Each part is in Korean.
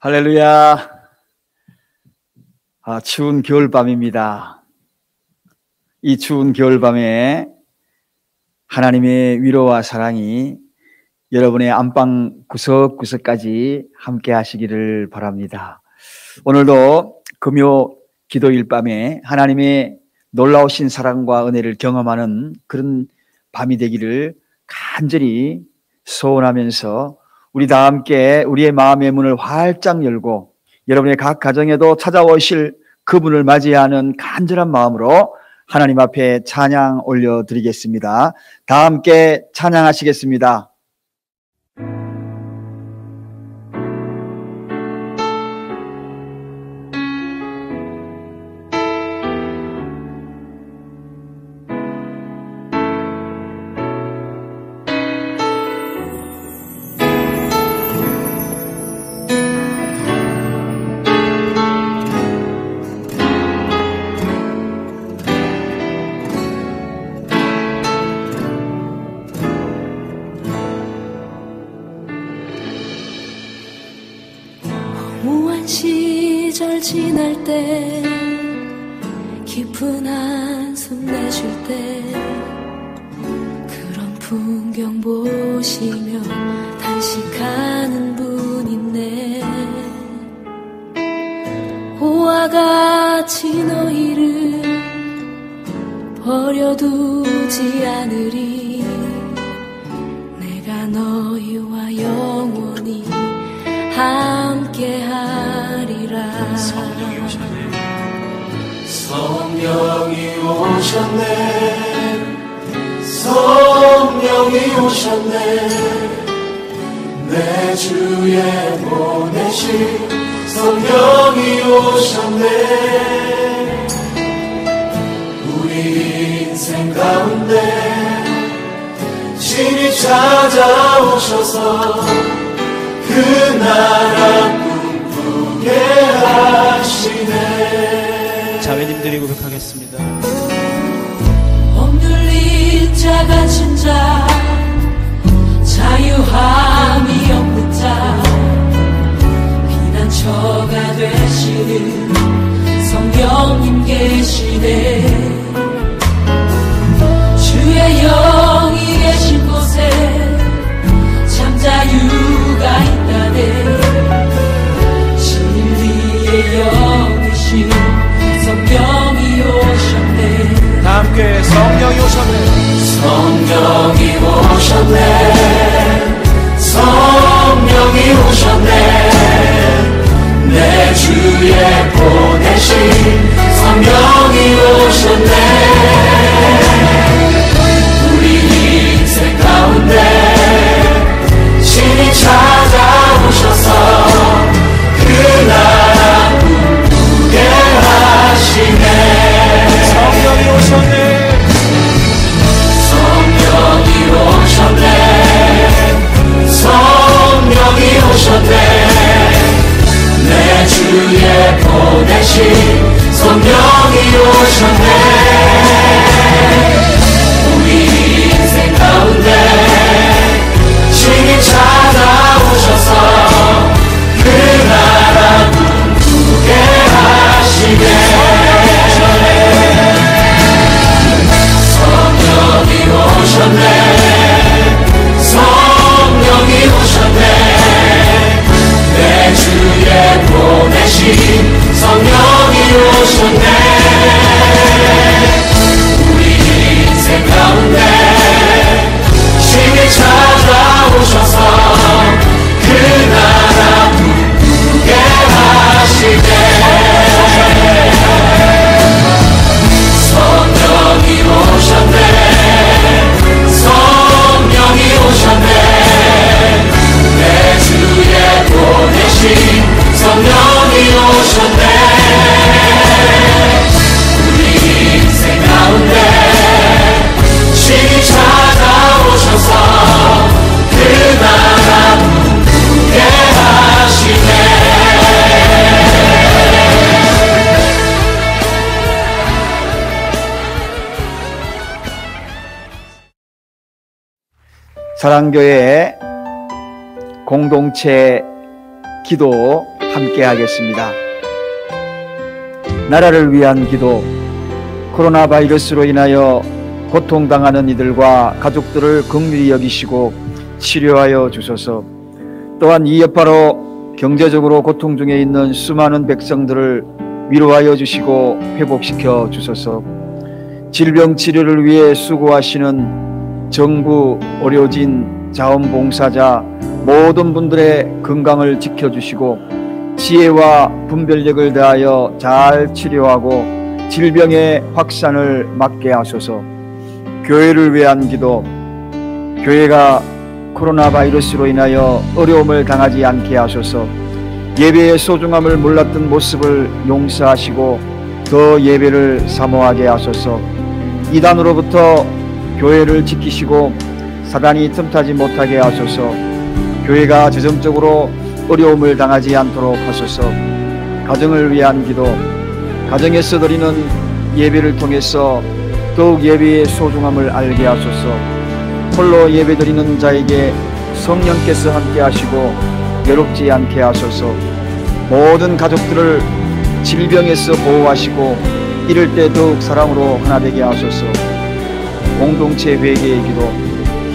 할렐루야. 추운 겨울밤입니다. 이 추운 겨울밤에 하나님의 위로와 사랑이 여러분의 안방 구석구석까지 함께 하시기를 바랍니다. 오늘도 금요 기도일 밤에 하나님의 놀라우신 사랑과 은혜를 경험하는 그런 밤이 되기를 간절히 소원하면서 우리 다 함께 우리의 마음의 문을 활짝 열고 여러분의 각 가정에도 찾아오실 그분을 맞이하는 간절한 마음으로 하나님 앞에 찬양 올려드리겠습니다. 다 함께 찬양하시겠습니다. 시절 지날 때 깊은 한숨 내쉴 때 그런 풍경 보시며 단식하는 분 있네. 고와 같이 너희를 버려두지 않으리. 내가 너희와 영원히 함께하리라. 성령이 오셨네. 성령이 오셨네. 내 주에 보내신 성령이 오셨네. 우리 인생 가운데 신이 찾아오셔서 그 나라 꿈꾸게 하시네. 자매님들이 고백하겠습니다. 억눌린 자 갇힌 자 자유함이 없는 자 피난처가 되시는 성령님 계시네. 주의 영이 계신 곳에 참 자유가 있다네. 진리의 영이신 성령이 오셨네. 다 함께 성령이 오셨네. 성령이 오셨네. 성령이 오셨네. 내 주에 보내신 성령이 오셨네. 우리 인생 가운데 신이 찾아오셔서 그 나라 꿈꾸게 하시네. 성령이 오셨네. 성령이 오셨네. 성령이 오셨네. 내 주에 보내신 성령이 오셨네. 우리 인생 가운데 신이 찾아오셔서 그 나라 꿈꾸게 하시네. 성령이 오셨네. 성령이 오셨네. 내 주에 보내신 성령이 오셨네. 우리 인생 가운데 신이 찾아오셔서 그 나라 꿈꾸게 하시네. 성령이 오셨네. 성령이 오셨네. 내 주에 보내신 성령이 오셨네. 우리 인생 가운데 신이 찾아오셔서 그 나라 꿈꾸게 하시네. 사랑교회 공동체 기도 함께 하겠습니다. 나라를 위한 기도. 코로나 바이러스로 인하여 고통당하는 이들과 가족들을 긍휼히 여기시고 치료하여 주소서. 또한 이 여파로 경제적으로 고통 중에 있는 수많은 백성들을 위로하여 주시고 회복시켜 주소서. 질병 치료를 위해 수고하시는 정부, 의료진, 자원봉사자 모든 분들의 건강을 지켜주시고 지혜와 분별력을 다하여 잘 치료하고 질병의 확산을 막게 하소서. 교회를 위한 기도. 교회가 코로나 바이러스로 인하여 어려움을 당하지 않게 하소서. 예배의 소중함을 몰랐던 모습을 용서하시고 더 예배를 사모하게 하소서. 이단으로부터 교회를 지키시고 사단이 틈타지 못하게 하소서. 교회가 재정적으로 어려움을 당하지 않도록 하소서. 가정을 위한 기도. 가정에서 드리는 예배를 통해서 더욱 예배의 소중함을 알게 하소서. 홀로 예배 드리는 자에게 성령께서 함께 하시고 외롭지 않게 하소서. 모든 가족들을 질병에서 보호하시고 이럴 때 더욱 사랑으로 하나 되게 하소서. 공동체 회개의 기도.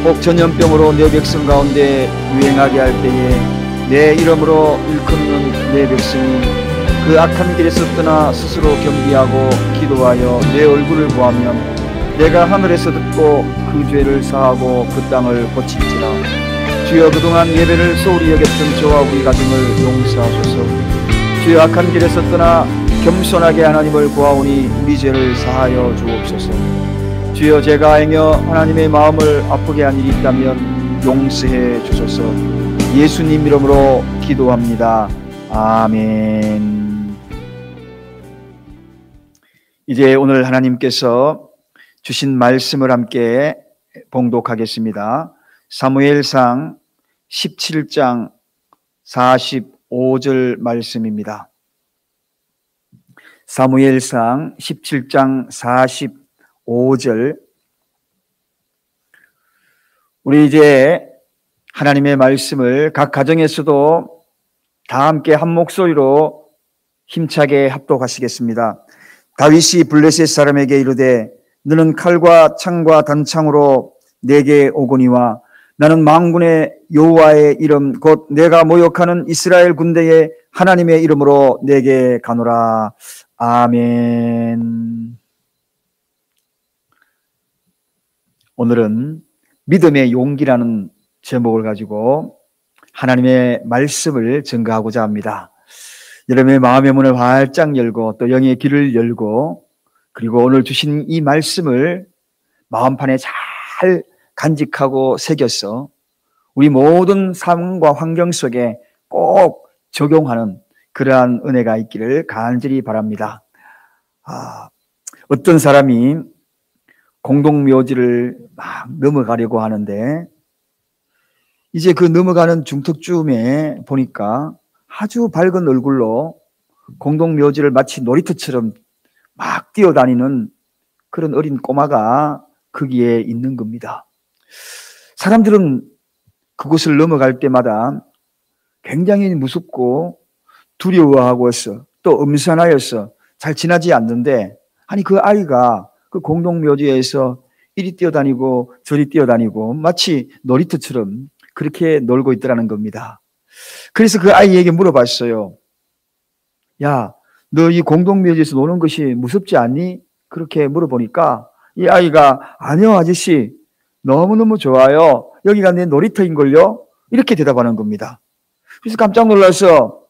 혹 전염병으로 내 백성 가운데 유행하게 할 때에 내 이름으로 일컫는 내 백성이 그 악한 길에서 떠나 스스로 겸비하고 기도하여 내 얼굴을 보하면 내가 하늘에서 듣고 그 죄를 사하고 그 땅을 고칠지라. 주여 그동안 예배를 소홀히 여겼던 저와 우리 가정을 용서하소서. 주여 악한 길에서 떠나 겸손하게 하나님을 구하오니 우리 죄를 사하여 주옵소서. 주여 제가 행여 하나님의 마음을 아프게 한 일이 있다면 용서해 주소서. 예수님 이름으로 기도합니다. 아멘. 이제 오늘 하나님께서 주신 말씀을 함께 봉독하겠습니다. 사무엘상 17장 45절 말씀입니다. 사무엘상 17장 45절. 우리 이제 하나님의 말씀을 각 가정에서도 다 함께 한 목소리로 힘차게 합독하시겠습니다. 다윗이 블레셋 사람에게 이르되 너는 칼과 창과 단창으로 내게 오거니와 나는 만군의 여호와의 이름 곧 내가 모욕하는 이스라엘 군대의 하나님의 이름으로 내게 가노라. 아멘. 오늘은 믿음의 용기라는 제목을 가지고 하나님의 말씀을 증거하고자 합니다. 여러분의 마음의 문을 활짝 열고 또 영의 길을 열고 그리고 오늘 주신 이 말씀을 마음판에 잘 간직하고 새겨서 우리 모든 삶과 환경 속에 꼭 적용하는 그러한 은혜가 있기를 간절히 바랍니다. 어떤 사람이 공동묘지를 막 넘어가려고 하는데 이제 그 넘어가는 중턱쯤에 보니까 아주 밝은 얼굴로 공동묘지를 마치 놀이터처럼 막 뛰어다니는 그런 어린 꼬마가 거기에 있는 겁니다. 사람들은 그곳을 넘어갈 때마다 굉장히 무섭고 두려워하고서 또 음산하여서 잘 지나지 않는데 아니 그 아이가 그 공동묘지에서 이리 뛰어다니고 저리 뛰어다니고 마치 놀이터처럼 그렇게 놀고 있더라는 겁니다. 그래서 그 아이에게 물어봤어요. 야, 너 이 공동묘지에서 노는 것이 무섭지 않니? 그렇게 물어보니까 이 아이가 아니요 아저씨 너무너무 좋아요. 여기가 내 놀이터인걸요? 이렇게 대답하는 겁니다. 그래서 깜짝 놀라서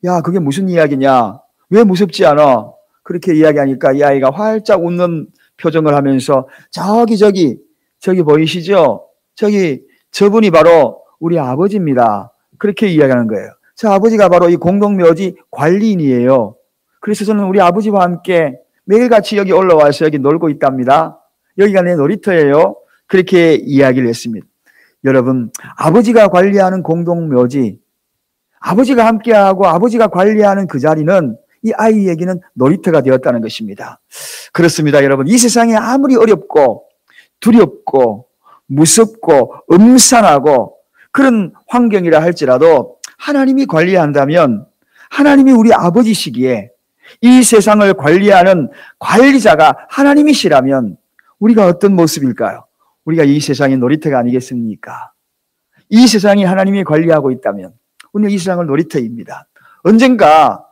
야 그게 무슨 이야기냐? 왜 무섭지 않아? 그렇게 이야기하니까 이 아이가 활짝 웃는 표정을 하면서 저기 보이시죠? 저분이 바로 우리 아버지입니다. 그렇게 이야기하는 거예요. 저 아버지가 바로 이 공동묘지 관리인이에요. 그래서 저는 우리 아버지와 함께 매일같이 여기 올라와서 여기 놀고 있답니다. 여기가 내 놀이터예요. 그렇게 이야기를 했습니다. 여러분, 아버지가 관리하는 공동묘지, 아버지가 함께하고 아버지가 관리하는 그 자리는 이 아이에게는 놀이터가 되었다는 것입니다. 그렇습니다, 여러분. 이 세상에 아무리 어렵고 두렵고 무섭고 음산하고 그런 환경이라 할지라도 하나님이 관리한다면 하나님이 우리 아버지시기에 이 세상을 관리하는 관리자가 하나님이시라면 우리가 어떤 모습일까요? 우리가 이 세상의 놀이터가 아니겠습니까? 이 세상이 하나님이 관리하고 있다면 우리는 이 세상을 놀이터입니다. 언젠가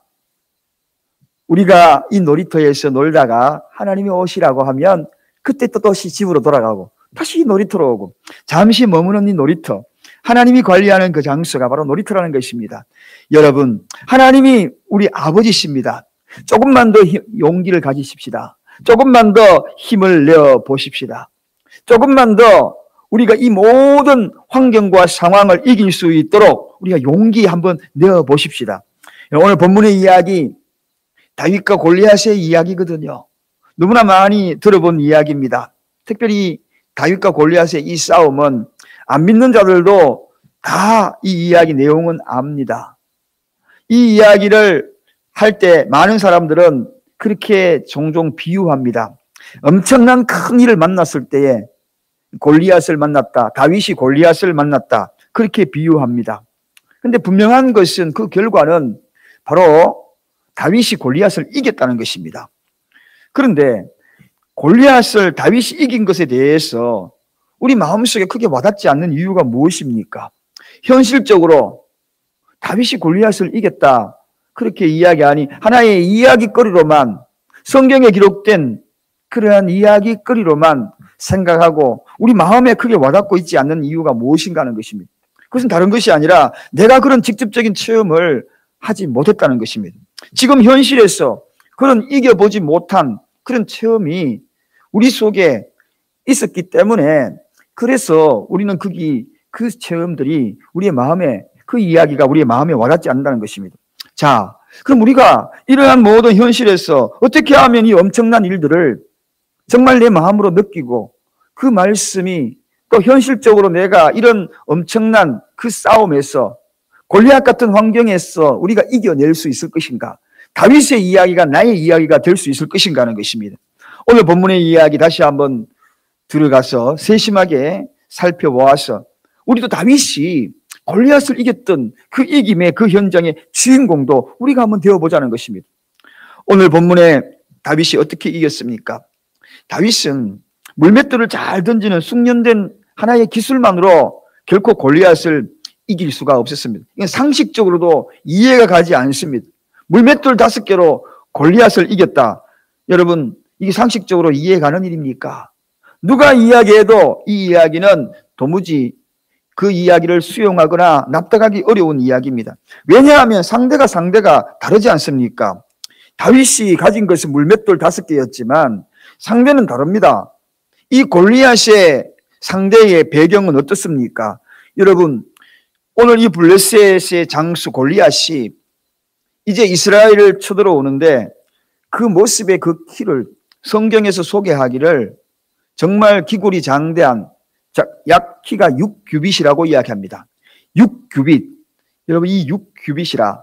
우리가 이 놀이터에서 놀다가 하나님이 오시라고 하면 그때 또 다시 집으로 돌아가고 다시 이 놀이터로 오고 잠시 머무는 이 놀이터, 하나님이 관리하는 그 장소가 바로 놀이터라는 것입니다. 여러분, 하나님이 우리 아버지십니다. 조금만 더 용기를 가지십시다. 조금만 더 힘을 내어 보십시다. 조금만 더 우리가 이 모든 환경과 상황을 이길 수 있도록 우리가 용기 한번 내어 보십시다. 오늘 본문의 이야기, 다윗과 골리앗의 이야기거든요. 너무나 많이 들어본 이야기입니다. 특별히 다윗과 골리앗의 이 싸움은 안 믿는 자들도 다 이 이야기 내용은 압니다. 이 이야기를 할 때 많은 사람들은 그렇게 종종 비유합니다. 엄청난 큰 일을 만났을 때에 골리앗을 만났다, 다윗이 골리앗을 만났다, 그렇게 비유합니다. 그런데 분명한 것은 그 결과는 바로 다윗이 골리앗을 이겼다는 것입니다. 그런데 골리앗을 다윗이 이긴 것에 대해서 우리 마음속에 크게 와닿지 않는 이유가 무엇입니까? 현실적으로 다윗이 골리앗을 이겼다, 그렇게 이야기하니 하나의 이야기거리로만, 성경에 기록된 그러한 이야기거리로만 생각하고 우리 마음에 크게 와닿고 있지 않는 이유가 무엇인가 하는 것입니다. 그것은 다른 것이 아니라 내가 그런 직접적인 체험을 하지 못했다는 것입니다. 지금 현실에서 그런 이겨보지 못한 그런 체험이 우리 속에 있었기 때문에, 그래서 우리는 그 체험들이 우리의 마음에, 그 이야기가 우리의 마음에 와닿지 않는다는 것입니다. 자, 그럼 우리가 이러한 모든 현실에서 어떻게 하면 이 엄청난 일들을 정말 내 마음으로 느끼고 그 말씀이 또 현실적으로 내가 이런 엄청난 그 싸움에서, 골리앗 같은 환경에서 우리가 이겨낼 수 있을 것인가? 다윗의 이야기가 나의 이야기가 될 수 있을 것인가 하는 것입니다. 오늘 본문의 이야기 다시 한번 들어가서 세심하게 살펴보아서 우리도 다윗이 골리앗을 이겼던 그 이김의 그 현장의 주인공도 우리가 한번 되어보자는 것입니다. 오늘 본문에 다윗이 어떻게 이겼습니까? 다윗은 물맷돌을 잘 던지는 숙련된 하나의 기술만으로 결코 골리앗을 이길 수가 없었습니다. 이건 상식적으로도 이해가 가지 않습니다. 물맷돌 5개로 골리앗을 이겼다. 여러분, 이게 상식적으로 이해가는 일입니까? 누가 이야기해도 이 이야기는 도무지 그 이야기를 수용하거나 납득하기 어려운 이야기입니다. 왜냐하면 상대가 다르지 않습니까? 다윗이 가진 것은 물맷돌 5개였지만 상대는 다릅니다. 이 골리앗의 상대의 배경은 어떻습니까? 여러분, 오늘 이 블레셋의 장수 골리앗이 이제 이스라엘을 쳐들어오는데 그 모습의 그 키를 성경에서 소개하기를 정말 기골이 장대한, 약 키가 6규빗이라고 이야기합니다. 6규빗. 여러분, 이 6규빗이라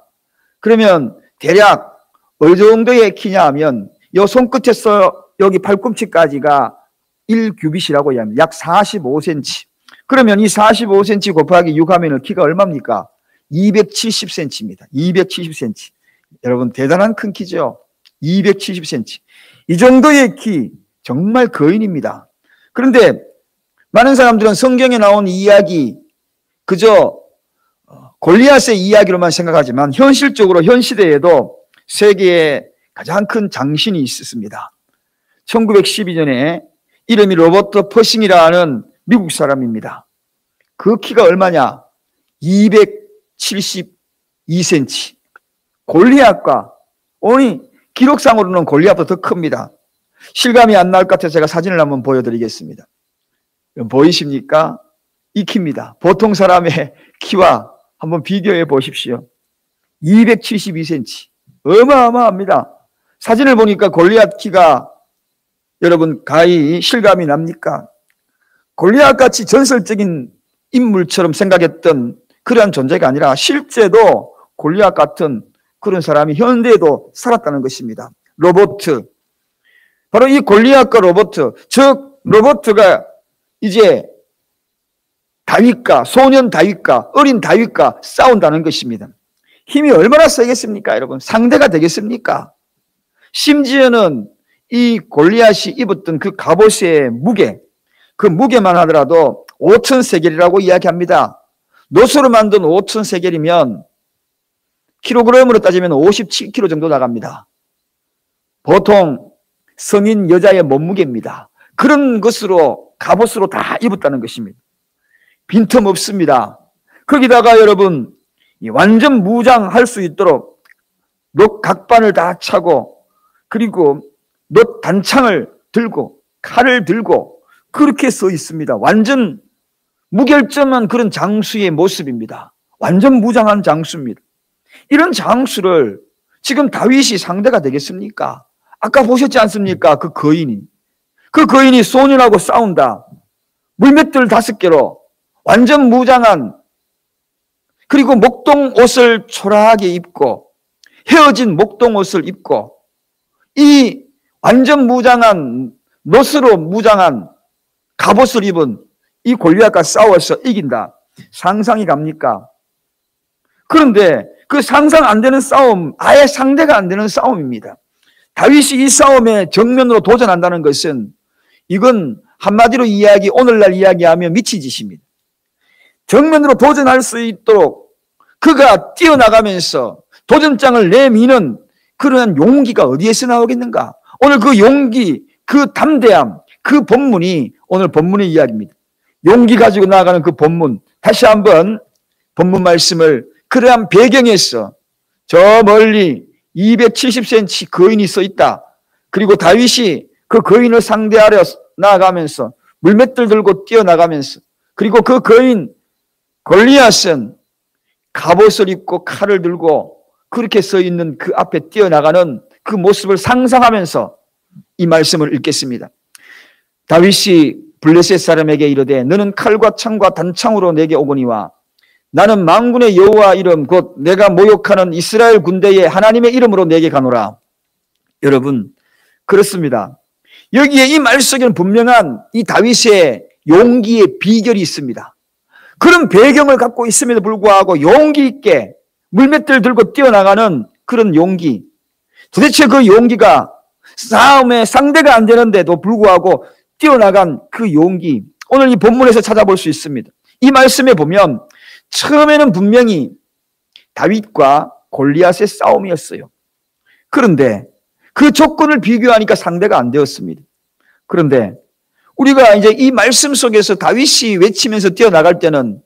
그러면 대략 어느 정도의 키냐 하면 이 손끝에서 여기 팔꿈치까지가 1규빗이라고 이야기합니다. 약 45cm. 그러면 이 45cm 곱하기 6 하면 키가 얼마입니까? 270cm입니다. 270cm. 여러분, 대단한 큰 키죠? 270cm. 이 정도의 키, 정말 거인입니다. 그런데 많은 사람들은 성경에 나온 이야기, 그저 골리앗의 이야기로만 생각하지만 현실적으로 현 시대에도 세계에 가장 큰 장신이 있었습니다. 1912년에 이름이 로버트 퍼싱이라는 미국 사람입니다. 그 키가 얼마냐? 272cm. 골리앗과, 기록상으로는 골리앗보다 더 큽니다. 실감이 안 날 것 같아서 제가 사진을 한번 보여드리겠습니다. 보이십니까? 이 키입니다. 보통 사람의 키와 한번 비교해 보십시오. 272cm. 어마어마합니다. 사진을 보니까 골리앗 키가 여러분 가히 실감이 납니까? 골리앗같이 전설적인 인물처럼 생각했던 그러한 존재가 아니라 실제도 골리앗 같은 그런 사람이 현대에도 살았다는 것입니다. 로버트. 바로 이 골리앗과 로버트, 즉 로버트가 이제 다윗과, 소년 다윗과, 어린 다윗과 싸운다는 것입니다. 힘이 얼마나 세겠습니까, 여러분? 상대가 되겠습니까? 심지어는 이 골리앗이 입었던 그 갑옷의 무게, 그 무게만 하더라도 5천 세겔이라고 이야기합니다. 노소로 만든 5천 세겔이면 킬로그램으로 따지면 57kg 정도 나갑니다. 보통 성인 여자의 몸무게입니다. 그런 것으로 갑옷으로 다 입었다는 것입니다. 빈틈없습니다. 거기다가 여러분 완전 무장할 수 있도록 놋 각반을 다 차고 그리고 놋 단창을 들고 칼을 들고 그렇게 서 있습니다. 완전 무결점한 그런 장수의 모습입니다. 완전 무장한 장수입니다. 이런 장수를 지금 다윗이 상대가 되겠습니까? 아까 보셨지 않습니까? 그 거인이 소년하고 싸운다. 물맷돌 5개로 완전 무장한, 그리고 목동 옷을 초라하게 입고 헤어진 목동 옷을 입고 이 완전 무장한, 놋으로 무장한 갑옷을 입은 이 골리앗과 싸워서 이긴다. 상상이 갑니까? 그런데 그 상상 안 되는 싸움, 아예 상대가 안 되는 싸움입니다. 다윗이 이 싸움에 정면으로 도전한다는 것은 이건 한마디로 오늘날 이야기하면 미친 짓입니다. 정면으로 도전할 수 있도록 그가 뛰어나가면서 도전장을 내미는 그러한 용기가 어디에서 나오겠는가? 오늘 그 용기, 그 담대함, 그 본문이 오늘 본문의 이야기입니다. 용기 가지고 나아가는 그 본문, 다시 한번 본문 말씀을 그러한 배경에서 저 멀리 270cm 거인이 서 있다. 그리고 다윗이 그 거인을 상대하려 나아가면서 물맷들 들고 뛰어나가면서, 그리고 그 거인 골리앗은 갑옷을 입고 칼을 들고 그렇게 서 있는 그 앞에 뛰어나가는 그 모습을 상상하면서 이 말씀을 읽겠습니다. 다윗이 블레셋 사람에게 이르되 너는 칼과 창과 단창으로 내게 오거니와 나는 만군의 여호와 이름 곧 내가 모욕하는 이스라엘 군대의 하나님의 이름으로 내게 가노라. 여러분, 그렇습니다. 여기에 이 말 속에는 분명한 이 다윗의 용기의 비결이 있습니다. 그런 배경을 갖고 있음에도 불구하고 용기 있게 물맷들 들고 뛰어나가는 그런 용기, 도대체 그 용기가 싸움에 상대가 안 되는데도 불구하고 뛰어나간 그 용기, 오늘 이 본문에서 찾아볼 수 있습니다. 이 말씀에 보면 처음에는 분명히 다윗과 골리앗의 싸움이었어요. 그런데 그 조건을 비교하니까 상대가 안 되었습니다. 그런데 우리가 이제 이 말씀 속에서 다윗이 외치면서 뛰어나갈 때는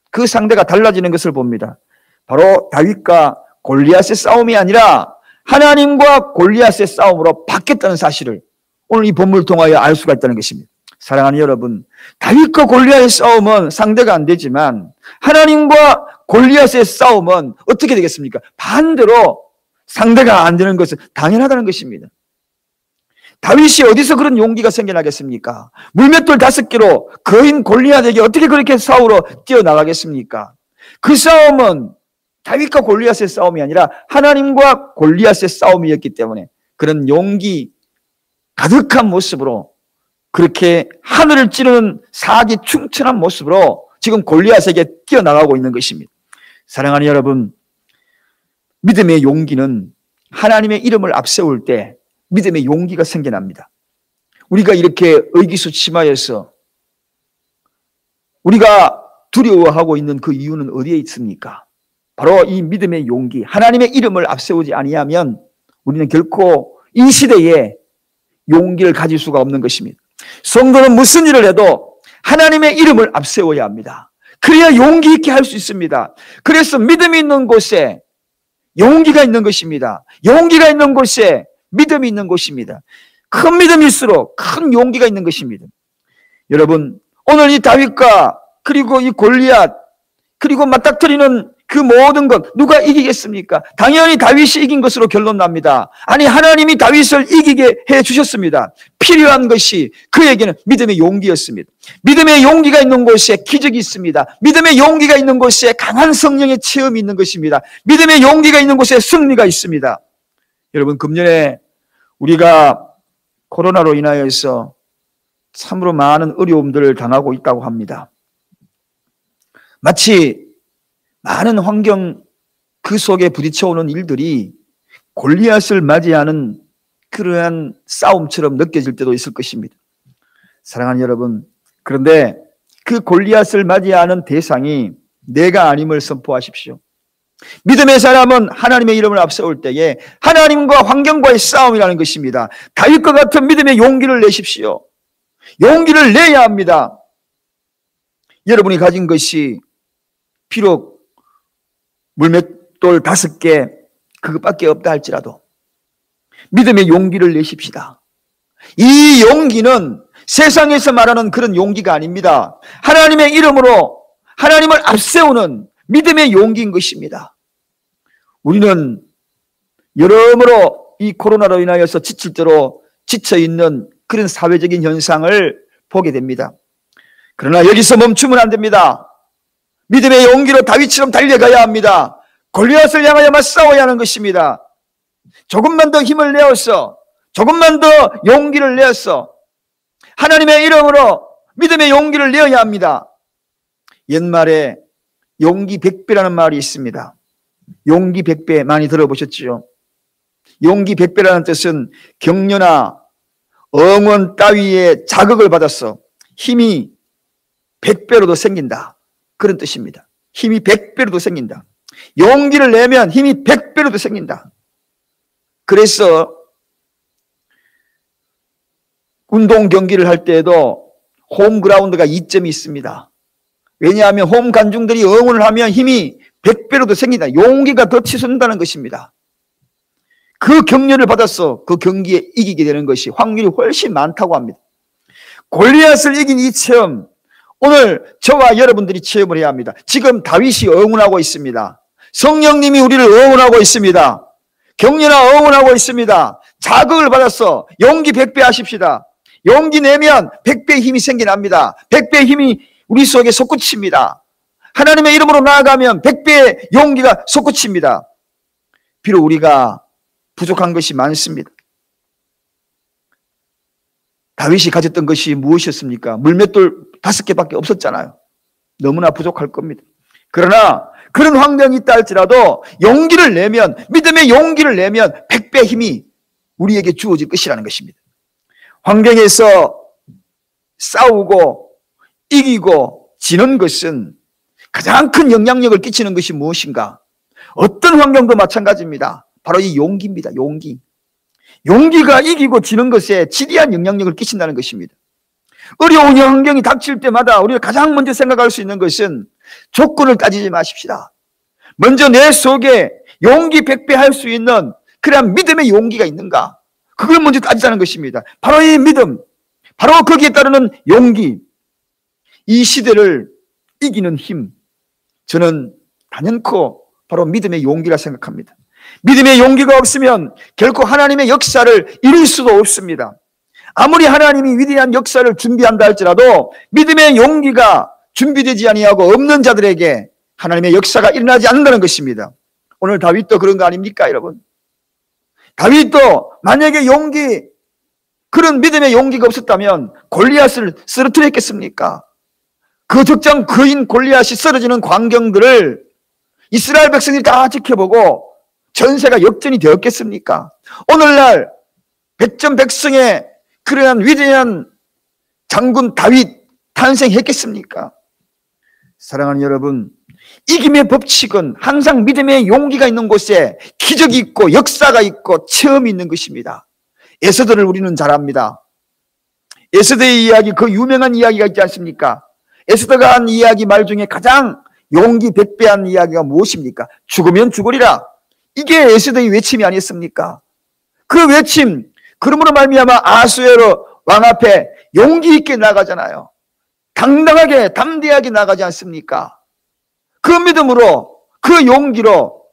그 상대가 달라지는 것을 봅니다. 바로 다윗과 골리앗의 싸움이 아니라 하나님과 골리앗의 싸움으로 바뀌었다는 사실을 오늘 이 본문을 통하여 알 수가 있다는 것입니다. 사랑하는 여러분, 다윗과 골리앗의 싸움은 상대가 안 되지만 하나님과 골리앗의 싸움은 어떻게 되겠습니까? 반대로 상대가 안 되는 것은 당연하다는 것입니다. 다윗이 어디서 그런 용기가 생겨나겠습니까? 물맷돌 5개로 거인 골리앗에게 어떻게 그렇게 싸우러 뛰어나가겠습니까? 그 싸움은 다윗과 골리앗의 싸움이 아니라 하나님과 골리앗의 싸움이었기 때문에 그런 용기 가득한 모습으로 그렇게 하늘을 찌르는 사기 충천한 모습으로 지금 골리앗에게 뛰어나가고 있는 것입니다. 사랑하는 여러분, 믿음의 용기는 하나님의 이름을 앞세울 때 믿음의 용기가 생겨납니다. 우리가 이렇게 의기소침하여서 우리가 두려워하고 있는 그 이유는 어디에 있습니까? 바로 이 믿음의 용기, 하나님의 이름을 앞세우지 아니하면 우리는 결코 이 시대에 용기를 가질 수가 없는 것입니다. 성도는 무슨 일을 해도 하나님의 이름을 앞세워야 합니다. 그래야 용기 있게 할 수 있습니다. 그래서 믿음이 있는 곳에 용기가 있는 것입니다. 용기가 있는 곳에 믿음이 있는 곳입니다. 큰 믿음일수록 큰 용기가 있는 것입니다. 여러분, 오늘 이 다윗과 그리고 이 골리앗 그리고 맞닥뜨리는 그 모든 것 누가 이기겠습니까? 당연히 다윗이 이긴 것으로 결론 납니다. 아니, 하나님이 다윗을 이기게 해 주셨습니다. 필요한 것이 그에게는 믿음의 용기였습니다. 믿음의 용기가 있는 곳에 기적이 있습니다. 믿음의 용기가 있는 곳에 강한 성령의 체험이 있는 것입니다. 믿음의 용기가 있는 곳에 승리가 있습니다. 여러분, 금년에 우리가 코로나로 인하여서 참으로 많은 어려움들을 당하고 있다고 합니다. 마치 많은 환경 그 속에 부딪혀오는 일들이 골리앗을 맞이하는 그러한 싸움처럼 느껴질 때도 있을 것입니다. 사랑하는 여러분, 그런데 그 골리앗을 맞이하는 대상이 내가 아님을 선포하십시오. 믿음의 사람은 하나님의 이름을 앞세울 때에 하나님과 환경과의 싸움이라는 것입니다. 다윗과 같은 믿음의 용기를 내십시오. 용기를 내야 합니다. 여러분이 가진 것이 비록 물맷돌 5개 그것밖에 없다 할지라도 믿음의 용기를 내십시다. 이 용기는 세상에서 말하는 그런 용기가 아닙니다. 하나님의 이름으로 하나님을 앞세우는 믿음의 용기인 것입니다. 우리는 여러모로 이 코로나로 인하여서 지칠 대로 지쳐있는 그런 사회적인 현상을 보게 됩니다. 그러나 여기서 멈추면 안 됩니다. 믿음의 용기로 다윗처럼 달려가야 합니다. 골리앗을 향하여 맞싸워야 하는 것입니다. 조금만 더 힘을 내어서, 조금만 더 용기를 내어서 하나님의 이름으로 믿음의 용기를 내어야 합니다. 옛말에 용기 100배라는 말이 있습니다. 용기 100배 많이 들어보셨지요? 용기 100배라는 뜻은 격려나 응원 따위의 자극을 받아서 힘이 100배로도 생긴다, 그런 뜻입니다. 힘이 100배로도 생긴다. 용기를 내면 힘이 100배로도 생긴다. 그래서 운동 경기를 할 때에도 홈그라운드가 이점이 있습니다. 왜냐하면 홈 관중들이 응원을 하면 힘이 100배로도 생긴다. 용기가 더 치솟는다는 것입니다. 그 격려를 받아서 그 경기에 이기게 되는 것이 확률이 훨씬 많다고 합니다. 골리앗을 이긴 이 체험, 오늘 저와 여러분들이 체험을 해야 합니다. 지금 다윗이 응원하고 있습니다. 성령님이 우리를 응원하고 있습니다. 격려나 응원하고 있습니다. 자극을 받아서 용기 100배 하십시다. 용기 내면 100배의 힘이 생겨납니다. 100배의 힘이 우리 속에 솟구칩니다. 하나님의 이름으로 나아가면 100배의 용기가 솟구칩니다. 비록 우리가 부족한 것이 많습니다. 다윗이 가졌던 것이 무엇이었습니까? 물맷돌 5개밖에 없었잖아요. 너무나 부족할 겁니다. 그러나 그런 환경이 있다 할지라도 용기를 내면, 믿음의 용기를 내면 100배 힘이 우리에게 주어질 것이라는 것입니다. 환경에서 싸우고 이기고 지는 것은 가장 큰 영향력을 끼치는 것이 무엇인가? 어떤 환경도 마찬가지입니다. 바로 이 용기입니다. 용기. 용기가 이기고 지는 것에 지대한 영향력을 끼친다는 것입니다. 어려운 환경이 닥칠 때마다 우리가 가장 먼저 생각할 수 있는 것은 조건을 따지지 마십시다. 먼저 내 속에 용기 100배 할 수 있는 그러한 믿음의 용기가 있는가? 그걸 먼저 따지자는 것입니다. 바로 이 믿음, 바로 거기에 따르는 용기, 이 시대를 이기는 힘, 저는 단연코 바로 믿음의 용기라 생각합니다. 믿음의 용기가 없으면 결코 하나님의 역사를 이룰 수도 없습니다. 아무리 하나님이 위대한 역사를 준비한다 할지라도 믿음의 용기가 준비되지 아니하고 없는 자들에게 하나님의 역사가 일어나지 않는다는 것입니다. 오늘 다윗도 그런 거 아닙니까, 여러분? 다윗도 만약에 그런 믿음의 용기가 없었다면 골리앗을 쓰러뜨렸겠습니까? 그 적장 그인 골리앗이 쓰러지는 광경들을 이스라엘 백성들이 다 지켜보고 전세가 역전이 되었겠습니까? 오늘날 백전백승의 그러한 위대한 장군 다윗 탄생했겠습니까? 사랑하는 여러분, 이김의 법칙은 항상 믿음의 용기가 있는 곳에 기적이 있고 역사가 있고 체험이 있는 것입니다. 에스더를 우리는 잘 압니다. 에스더의 이야기, 그 유명한 이야기가 있지 않습니까? 에스더가 한 이야기 말 중에 가장 용기 100배한 이야기가 무엇입니까? 죽으면 죽으리라. 이게 에스더의 외침이 아니었습니까? 그 외침, 그러므로 말미암아 아수에로 왕 앞에 용기 있게 나가잖아요. 당당하게 담대하게 나가지 않습니까? 그 믿음으로, 그 용기로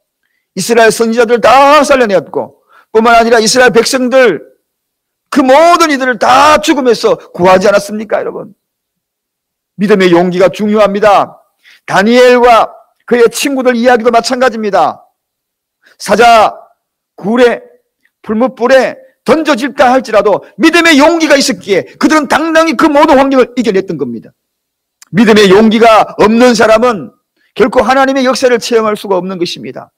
이스라엘 선지자들 다 살려내었고 뿐만 아니라 이스라엘 백성들 그 모든 이들을 다 죽음에서 구하지 않았습니까, 여러분? 믿음의 용기가 중요합니다. 다니엘과 그의 친구들 이야기도 마찬가지입니다. 사자 굴에 풀무불에 던져질다 할지라도 믿음의 용기가 있었기에 그들은 당당히 그 모든 환경을 이겨냈던 겁니다. 믿음의 용기가 없는 사람은 결코 하나님의 역사를 체험할 수가 없는 것입니다.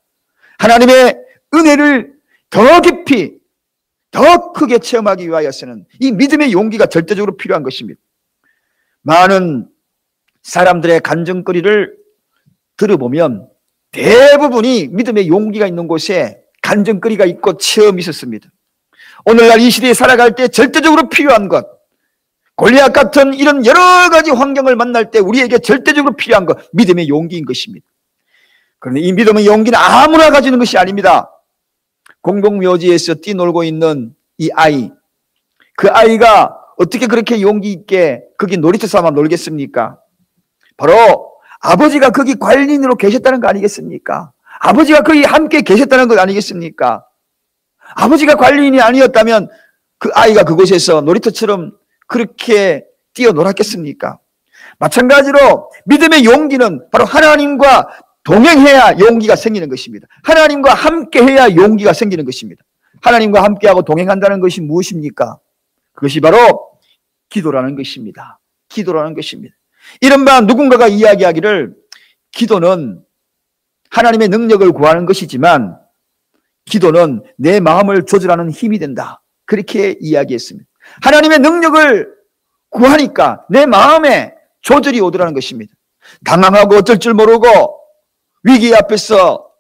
하나님의 은혜를 더 깊이, 더 크게 체험하기 위하여서는 이 믿음의 용기가 절대적으로 필요한 것입니다. 많은 사람들의 간증거리를 들어보면 대부분이 믿음의 용기가 있는 곳에 간증거리가 있고 체험이 있었습니다. 오늘날 이 시대에 살아갈 때 절대적으로 필요한 것, 골리앗 같은 이런 여러 가지 환경을 만날 때 우리에게 절대적으로 필요한 것, 믿음의 용기인 것입니다. 그런데 이 믿음의 용기는 아무나 가지는 것이 아닙니다. 공동묘지에서 뛰놀고 있는 이 아이, 그 아이가 어떻게 그렇게 용기 있게 거기 놀이터 삼아 놀겠습니까? 바로 아버지가 거기 관리인으로 계셨다는 거 아니겠습니까? 아버지가 거기 함께 계셨다는 것 아니겠습니까? 아버지가 관리인이 아니었다면 그 아이가 그곳에서 놀이터처럼 그렇게 뛰어놀았겠습니까? 마찬가지로 믿음의 용기는 바로 하나님과 동행해야 용기가 생기는 것입니다. 하나님과 함께해야 용기가 생기는 것입니다. 하나님과 함께하고 동행한다는 것이 무엇입니까? 그것이 바로 기도라는 것입니다. 기도라는 것입니다. 이른바 누군가가 이야기하기를 기도는 하나님의 능력을 구하는 것이지만 기도는 내 마음을 조절하는 힘이 된다. 그렇게 이야기했습니다. 하나님의 능력을 구하니까 내 마음에 조절이 오더라는 것입니다. 당황하고 어쩔 줄 모르고 위기 앞에서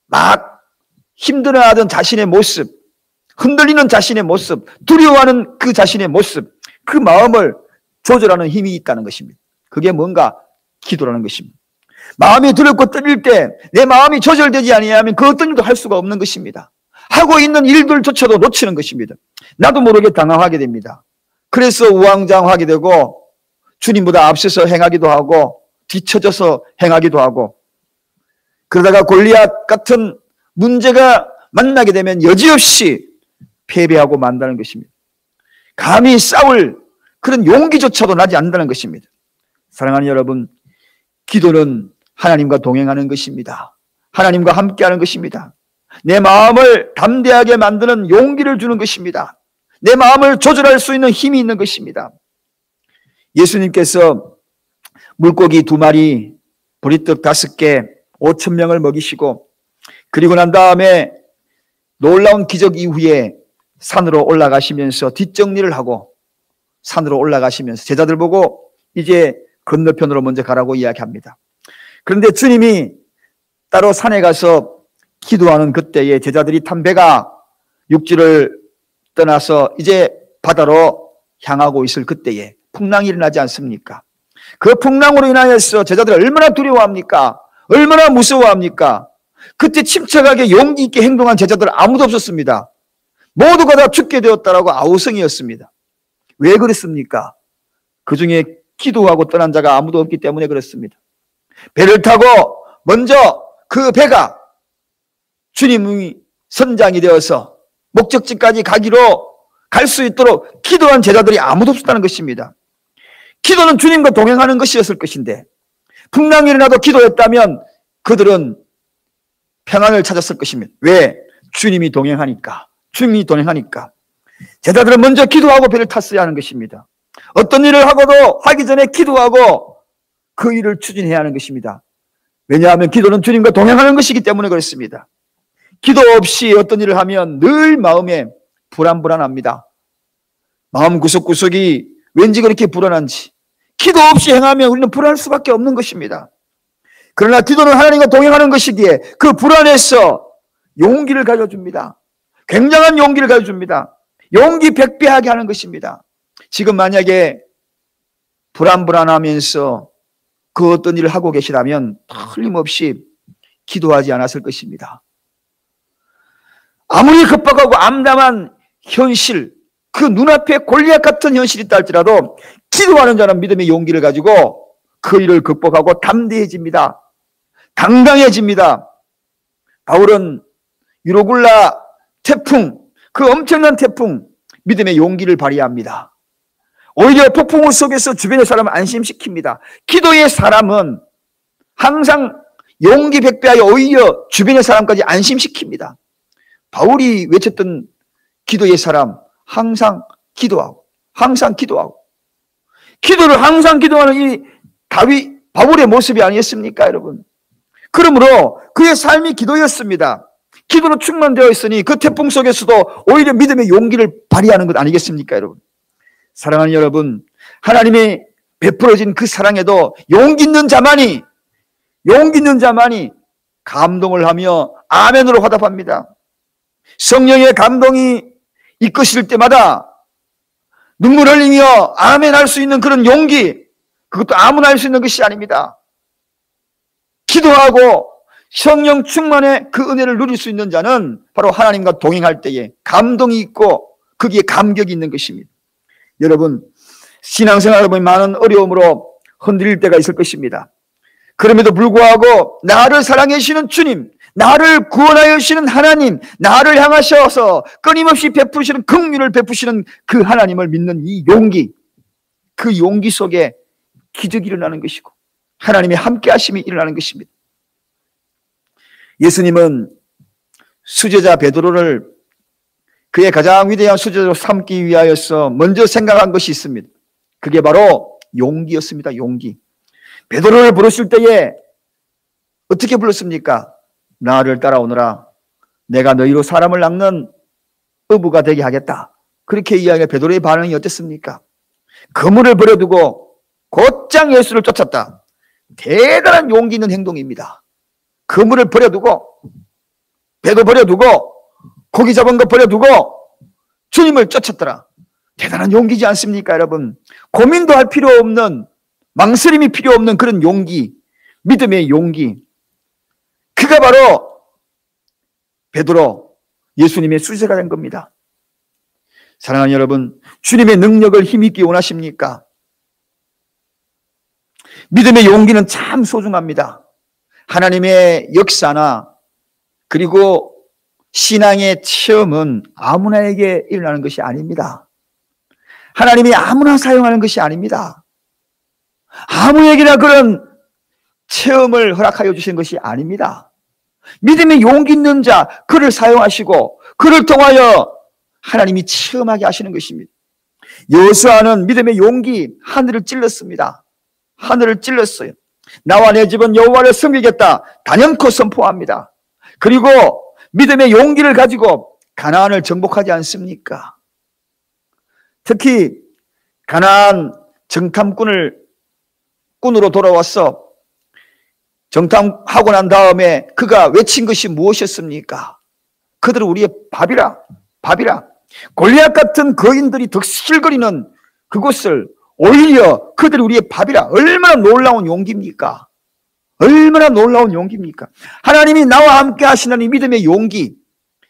막 힘들어하던 자신의 모습, 흔들리는 자신의 모습, 두려워하는 그 자신의 모습, 그 마음을 조절하는 힘이 있다는 것입니다. 그게 뭔가? 기도라는 것입니다. 마음이 두렵고 떨릴 때 내 마음이 조절되지 아니하면 그 어떤 일도 할 수가 없는 것입니다. 하고 있는 일들조차도 놓치는 것입니다. 나도 모르게 당황하게 됩니다. 그래서 우왕좌왕하게 되고 주님보다 앞서서 행하기도 하고 뒤처져서 행하기도 하고, 그러다가 골리앗 같은 문제가 만나게 되면 여지없이 패배하고 만다는 것입니다. 감히 싸울 그런 용기조차도 나지 않는다는 것입니다. 사랑하는 여러분, 기도는 하나님과 동행하는 것입니다. 하나님과 함께하는 것입니다. 내 마음을 담대하게 만드는 용기를 주는 것입니다. 내 마음을 조절할 수 있는 힘이 있는 것입니다. 예수님께서 물고기 2마리, 보리떡 5개, 5,000명을 먹이시고, 그리고 난 다음에 놀라운 기적 이후에 산으로 올라가시면서 뒷정리를 하고 산으로 올라가시면서 제자들 보고 이제 건너편으로 먼저 가라고 이야기합니다. 그런데 주님이 따로 산에 가서 기도하는 그때에 제자들이 탄 배가 육지를 떠나서 이제 바다로 향하고 있을 그때에 풍랑이 일어나지 않습니까? 그 풍랑으로 인하여서 제자들이 얼마나 두려워합니까? 얼마나 무서워합니까? 그때 침착하게 용기 있게 행동한 제자들 아무도 없었습니다. 모두가 다 죽게 되었다라고 아우성이었습니다. 왜 그랬습니까? 그 중에 기도하고 떠난 자가 아무도 없기 때문에 그렇습니다. 배를 타고 먼저 그 배가 주님이 선장이 되어서 목적지까지 가기로 갈 수 있도록 기도한 제자들이 아무도 없었다는 것입니다. 기도는 주님과 동행하는 것이었을 것인데 풍랑이 일어나도 기도했다면 그들은 평안을 찾았을 것입니다. 왜? 주님이 동행하니까. 주님이 동행하니까. 제자들은 먼저 기도하고 배를 탔어야 하는 것입니다. 어떤 일을 하고도 하기 전에 기도하고 그 일을 추진해야 하는 것입니다. 왜냐하면 기도는 주님과 동행하는 것이기 때문에 그렇습니다. 기도 없이 어떤 일을 하면 늘 마음에 불안합니다. 마음 구석구석이 왠지 그렇게 불안한지, 기도 없이 행하면 우리는 불안할 수밖에 없는 것입니다. 그러나 기도는 하나님과 동행하는 것이기에 그 불안에서 용기를 가져줍니다. 굉장한 용기를 가져줍니다. 용기 백배하게 하는 것입니다. 지금 만약에 불안하면서 그 어떤 일을 하고 계시다면 틀림없이 기도하지 않았을 것입니다. 아무리 급박하고 암담한 현실, 그 눈앞에 골리앗 같은 현실이 있다 할지라도 기도하는 자는 믿음의 용기를 가지고 그 일을 극복하고 담대해집니다. 당당해집니다. 바울은 유로굴라 태풍, 그 엄청난 태풍, 믿음의 용기를 발휘합니다. 오히려 폭풍우 속에서 주변의 사람을 안심시킵니다. 기도의 사람은 항상 용기 백배하여 오히려 주변의 사람까지 안심시킵니다. 바울이 외쳤던 기도의 사람, 항상 기도하고, 항상 기도하고. 기도를 항상 기도하는 이 바울의 모습이 아니었습니까, 여러분? 그러므로 그의 삶이 기도였습니다. 기도로 충만되어 있으니 그 태풍 속에서도 오히려 믿음의 용기를 발휘하는 것 아니겠습니까, 여러분? 사랑하는 여러분, 하나님이 베풀어진 그 사랑에도 용기 있는 자만이 감동을 하며 아멘으로 화답합니다. 성령의 감동이 이끄실 때마다 눈물 흘리며 아멘 할 수 있는 그런 용기, 그것도 아무나 할 수 있는 것이 아닙니다. 기도하고 성령 충만의 그 은혜를 누릴 수 있는 자는 바로 하나님과 동행할 때에 감동이 있고 거기에 감격이 있는 것입니다. 여러분, 신앙생활을 보면 많은 어려움으로 흔들릴 때가 있을 것입니다. 그럼에도 불구하고 나를 사랑해 주시는 주님, 나를 구원하여 주시는 하나님, 나를 향하셔서 끊임없이 베푸시는 긍휼을 베푸시는 그 하나님을 믿는 이 용기, 그 용기 속에 기적이 일어나는 것이고 하나님의 함께 하심이 일어나는 것입니다. 예수님은 수제자 베드로를 그의 가장 위대한 수제자로 삼기 위하여서 먼저 생각한 것이 있습니다. 그게 바로 용기였습니다. 용기. 베드로를 부르실 때에 어떻게 불렀습니까? 나를 따라오너라. 내가 너희로 사람을 낚는 어부가 되게 하겠다. 그렇게 이야기한 베드로의 반응이 어땠습니까? 그물을 버려두고 곧장 예수를 쫓았다. 대단한 용기 있는 행동입니다. 그물을 버려두고, 배도 버려두고, 고기 잡은 거 버려두고 주님을 쫓았더라. 대단한 용기지 않습니까, 여러분? 고민도 할 필요 없는, 망설임이 필요 없는 그런 용기, 믿음의 용기. 그가 바로 베드로, 예수님의 수제자가 된 겁니다. 사랑하는 여러분, 주님의 능력을 힘입기 원하십니까? 믿음의 용기는 참 소중합니다. 하나님의 역사나 그리고 신앙의 체험은 아무나에게 일어나는 것이 아닙니다. 하나님이 아무나 사용하는 것이 아닙니다. 아무에게나 그런 체험을 허락하여 주신 것이 아닙니다. 믿음의 용기 있는 자, 그를 사용하시고 그를 통하여 하나님이 체험하게 하시는 것입니다. 여호수아는 믿음의 용기, 하늘을 찔렀습니다. 하늘을 찔렀어요. 나와 내 집은 여호와를 섬기겠다 단연코 선포합니다. 그리고 믿음의 용기를 가지고 가나안을 정복하지 않습니까? 특히 가나안 정탐꾼으로 돌아와서 정탐하고 난 다음에 그가 외친 것이 무엇이었습니까? 그들은 우리의 밥이라. 골리앗 같은 거인들이 득실거리는 그곳을 오히려 그들이 우리의 밥이라. 얼마나 놀라운 용기입니까? 얼마나 놀라운 용기입니까? 하나님이 나와 함께 하시는 이 믿음의 용기,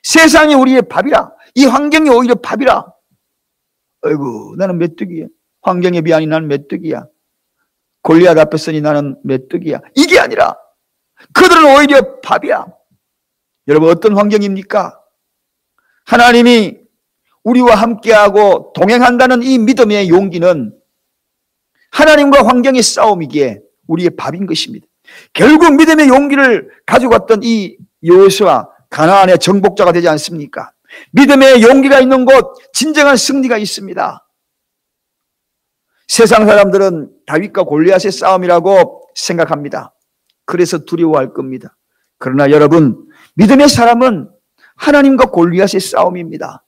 세상이 우리의 밥이라. 이 환경이 오히려 밥이라. 아이고, 나는 메뚜기야. 환경에 비하니 나는 메뚜기야. 골리앗 앞에 서니 나는 메뚜기야. 이게 아니라 그들은 오히려 밥이야. 여러분, 어떤 환경입니까? 하나님이 우리와 함께하고 동행한다는 이 믿음의 용기는 하나님과 환경의 싸움이기에 우리의 밥인 것입니다. 결국 믿음의 용기를 가지고 왔던 이 여호수아, 가나안의 정복자가 되지 않습니까? 믿음의 용기가 있는 곳 진정한 승리가 있습니다. 세상 사람들은 다윗과 골리앗의 싸움이라고 생각합니다. 그래서 두려워할 겁니다. 그러나 여러분, 믿음의 사람은 하나님과 골리앗의 싸움입니다.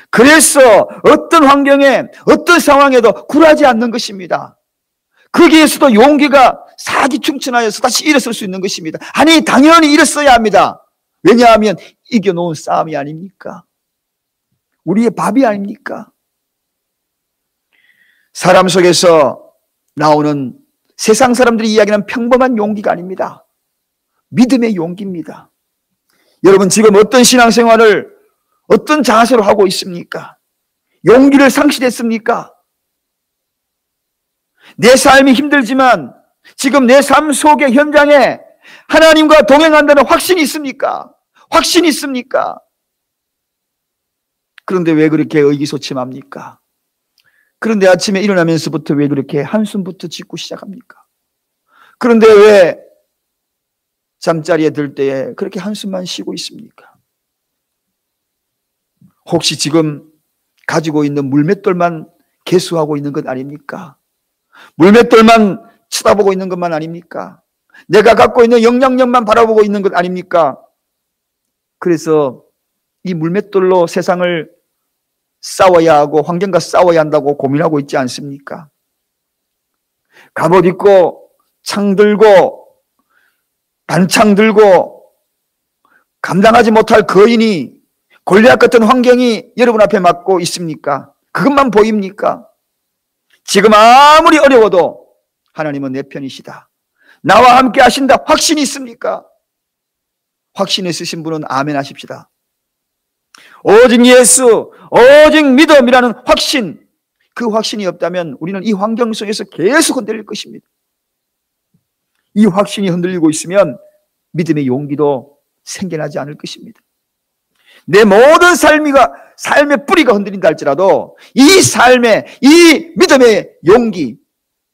그래서 어떤 환경에 어떤 상황에도 굴하지 않는 것입니다. 거기에서도 용기가 사기충천하여서 다시 일어설 수 있는 것입니다. 아니, 당연히 일어서야 합니다. 왜냐하면 이겨놓은 싸움이 아닙니까? 우리의 밥이 아닙니까? 사람 속에서 나오는 세상 사람들이 이야기하는 평범한 용기가 아닙니다. 믿음의 용기입니다. 여러분, 지금 어떤 신앙생활을 어떤 자세로 하고 있습니까? 용기를 상실했습니까? 내 삶이 힘들지만 지금 내 삶 속의 현장에 하나님과 동행한다는 확신이 있습니까? 확신이 있습니까? 그런데 왜 그렇게 의기소침합니까? 그런데 아침에 일어나면서부터 왜 그렇게 한숨부터 짓고 시작합니까? 그런데 왜 잠자리에 들 때에 그렇게 한숨만 쉬고 있습니까? 혹시 지금 가지고 있는 물맷돌만 개수하고 있는 것 아닙니까? 물맷돌만 쳐다보고 있는 것만 아닙니까? 내가 갖고 있는 영향력만 바라보고 있는 것 아닙니까? 그래서 이 물맷돌로 세상을 싸워야 하고 환경과 싸워야 한다고 고민하고 있지 않습니까? 갑옷 입고 창 들고 단창 들고 감당하지 못할 거인이 골리앗 같은 환경이 여러분 앞에 맞고 있습니까? 그것만 보입니까? 지금 아무리 어려워도 하나님은 내 편이시다, 나와 함께 하신다, 확신이 있습니까? 확신 있으신 분은 아멘 하십시다. 오직 예수, 오직 믿음이라는 확신, 그 확신이 없다면 우리는 이 환경 속에서 계속 흔들릴 것입니다. 이 확신이 흔들리고 있으면 믿음의 용기도 생겨나지 않을 것입니다. 내 모든 삶의 뿌리가 흔들린다 할지라도 이 삶에, 이 믿음의 용기,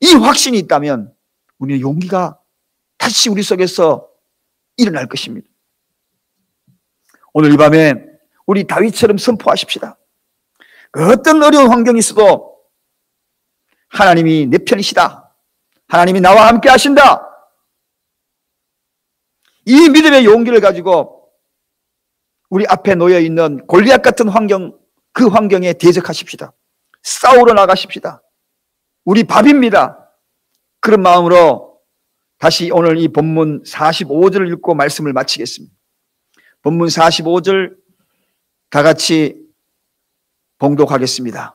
이 확신이 있다면 우리의 용기가 다시 우리 속에서 일어날 것입니다. 오늘 이 밤에 우리 다윗처럼 선포하십시다. 어떤 어려운 환경이 있어도 하나님이 내 편이시다, 하나님이 나와 함께 하신다, 이 믿음의 용기를 가지고 우리 앞에 놓여있는 골리앗 같은 환경, 그 환경에 대적하십시다. 싸우러 나가십시다. 우리 밥입니다. 그런 마음으로 다시 오늘 이 본문 45절을 읽고 말씀을 마치겠습니다. 본문 45절 다 같이 봉독하겠습니다.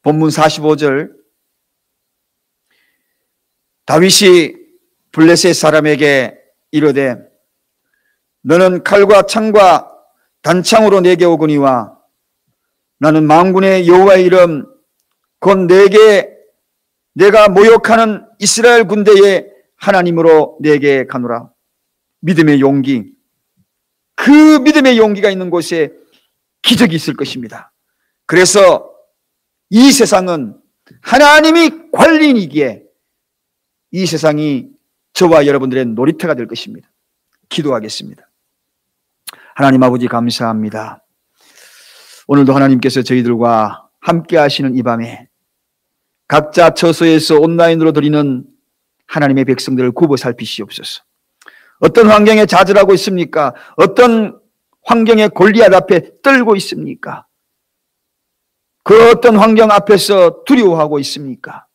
본문 45절. 다윗이 블레셋 사람에게 이르되 너는 칼과 창과 단창으로 내게 오거니와 나는 만군의 여호와의 이름 곧 내가 모욕하는 이스라엘 군대의 하나님으로 내게 가노라. 믿음의 용기, 그 믿음의 용기가 있는 곳에 기적이 있을 것입니다. 그래서 이 세상은 하나님이 관리인이기에 이 세상이 저와 여러분들의 놀이터가 될 것입니다. 기도하겠습니다. 하나님 아버지 감사합니다. 오늘도 하나님께서 저희들과 함께 하시는 이 밤에 각자 처소에서 온라인으로 드리는 하나님의 백성들을 굽어 살피시옵소서. 어떤 환경에 좌절하고 있습니까? 어떤 환경에 골리앗 앞에 떨고 있습니까? 그 어떤 환경 앞에서 두려워하고 있습니까?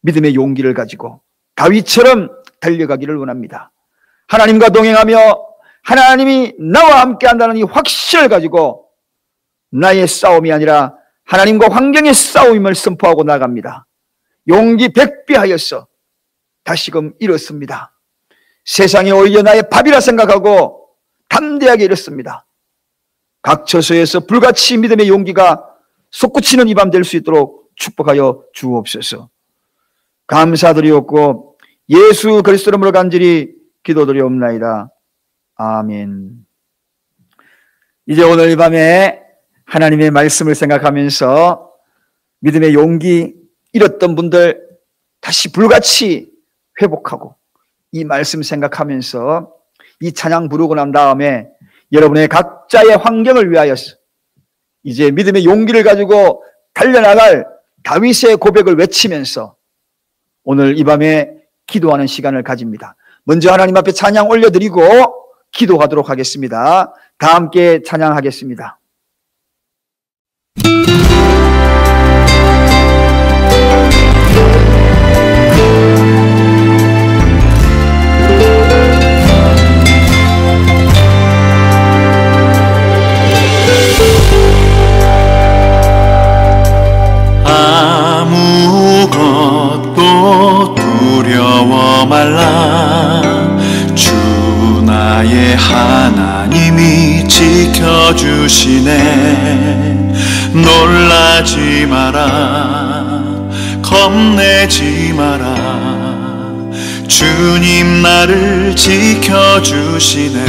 믿음의 용기를 가지고 다윗처럼 달려가기를 원합니다. 하나님과 동행하며 하나님이 나와 함께 한다는 이 확신을 가지고 나의 싸움이 아니라 하나님과 환경의 싸움임을 선포하고 나갑니다. 용기 백비하여서 다시금 일었습니다. 세상이 오히려 나의 밥이라 생각하고 담대하게 일었습니다. 각 처소에서 불같이 믿음의 용기가 솟구치는 이 밤 될 수 있도록 축복하여 주옵소서. 감사드리옵고 예수 그리스도 이름으로 간절히 기도드리옵나이다. 아멘. 이제 오늘 이 밤에 하나님의 말씀을 생각하면서 믿음의 용기 잃었던 분들 다시 불같이 회복하고 이 말씀 생각하면서 이 찬양 부르고 난 다음에 여러분의 각자의 환경을 위하여서 이제 믿음의 용기를 가지고 달려나갈 다윗의 고백을 외치면서 오늘 이 밤에 기도하는 시간을 가집니다. 먼저 하나님 앞에 찬양 올려드리고 기도하도록 하겠습니다. 다 함께 찬양하겠습니다. 아무것도 두려워 말라. 주 나의 하나님이 지켜주시네. 놀라지 마라, 겁내지 마라. 주님 나를 지켜주시네.